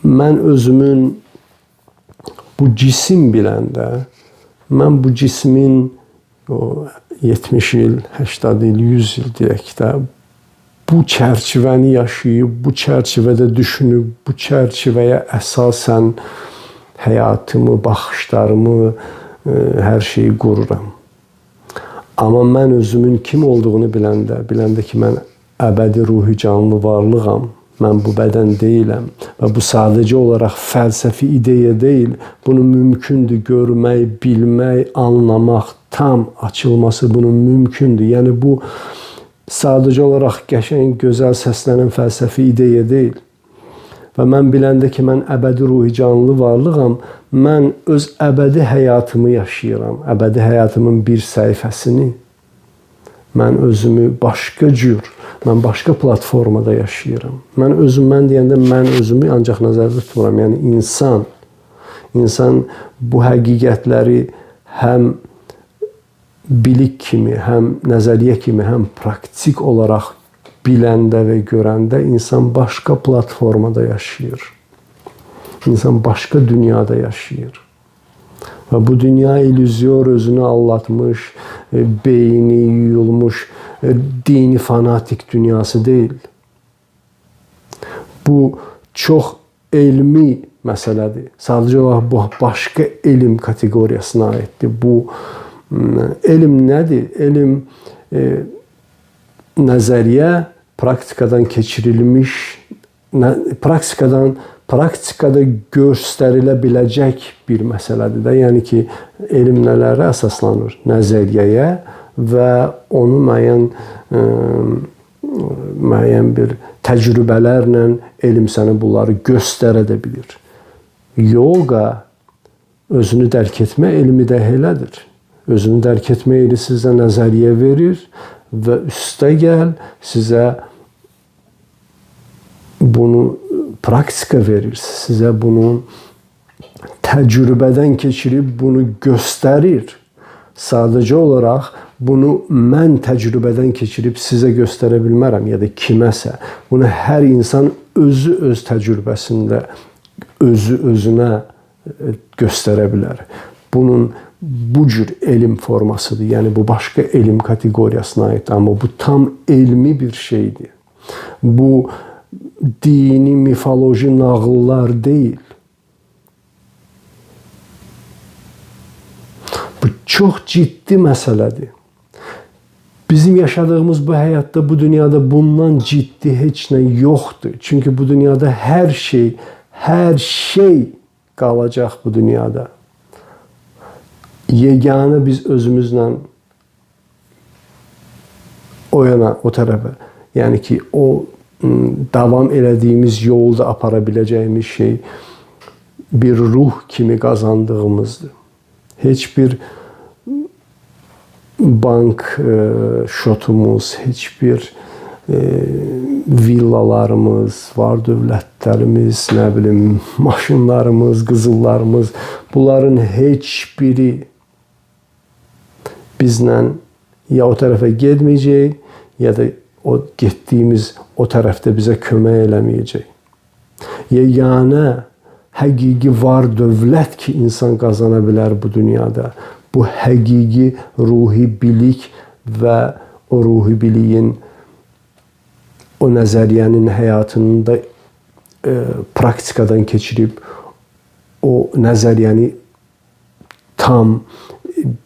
mən özümün bu cisim biləndə, mən bu cismin o 70 il, 80 il, 100 il deyək də, bu çərçivəni yaşayıb, bu çərçivədə düşünüb, bu çərçivəyə əsasən həyatımı, baxışlarımı, hər şeyi qururam. Amma mən özümün kim olduğunu biləndə ki, mən əbədi ruhi canlı varlığam, mən bu bədən deyiləm və bu sadəcə olaraq fəlsəfi ideya deyil, bunu mümkündür görmək, bilmək, anlamaq, tam açılması bunun mümkündür. Yəni bu sadəcə olaraq qəşəng, gözəl səslənən fəlsəfi ideya deyil. Və mən biləndə ki, mən əbədi ruhi canlı varlığam, mən öz əbədi həyatımı yaşayıram, əbədi həyatımın bir səhifəsini. Mən özümü başqa cür, mən başqa platformada yaşayıram. Mən deyəndə mən özümü ancaq nəzərdə tutmuram. Yəni insan bu həqiqətləri həm bilik kimi, həm nəzəriyyə kimi, həm praktik olaraq biləndə və görəndə insan başqa platformada yaşayır. İnsan başqa dünyada yaşayır. Və bu dünya illüzyor, özünü allatmış, beyni yuyulmuş, dini fanatik dünyası deyil. Bu çox elmi məsələdir. Sadəcə olaraq bu başqa elm kateqoriyasına aiddir. Bu elm nədir? Elm nəzəriyyə praktikadan keçirilmiş, praktikada göstərilə biləcək bir məsələdir də. Yəni ki, elm nələrə əsaslanır? Nəzəriyyəyə və onu müəyyən bir təcrübələrlə elm sənə bunları göstərə də bilir. Yoga özünü dərk etmə elmi də elədir. Özünü dərk etmə eli sizə nəzəriyyə verir və üstəgəl sizə bunu praktika verir. Sizə bunu təcrübədən keçirib bunu göstərir. Sadəcə olaraq bunu mən təcrübədən keçirib sizə göstərə bilmərəm ya da kiməsə. Bunu hər insan özü öz təcrübəsində özü özünə göstərə bilər. Bunun bu cür elm formasıdır. Yəni bu başqa elm kateqoriyasına aiddir. Amma bu tam elmi bir şeydir. Bu dini, mifoloji nağıllar deyil. Bu çox ciddi məsələdir. Bizim yaşadığımız bu həyatda, bu dünyada bundan ciddi heç nə yoxdur. Çünki bu dünyada hər şey qalacaq bu dünyada. Yeganə biz özümüzlə o yana, o tərəfə, yəni ki, o davam elədiyimiz yolda apara biləcəyimiz şey bir ruh kimi qazandığımızdır. Heç bir bank şotumuz, heç bir villalarımız, var dövlətlərimiz, nə bilim, maşınlarımız, qızıllarımız, bunların heç biri bizlə ya o tərəfə getməyəcək, ya da o getdiyimiz o tərəfdə bizə kömək eləməyəcək. Yeganə həqiqi var dövlət ki, insan qazana bilər bu dünyada. Bu həqiqi ruhi bilik və o ruhi biliyin, o nəzəriyyənin həyatını da praktikadan keçirib o nəzəriyyəni tam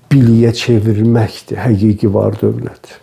biliyə çevirməkdir həqiqi var dövlət.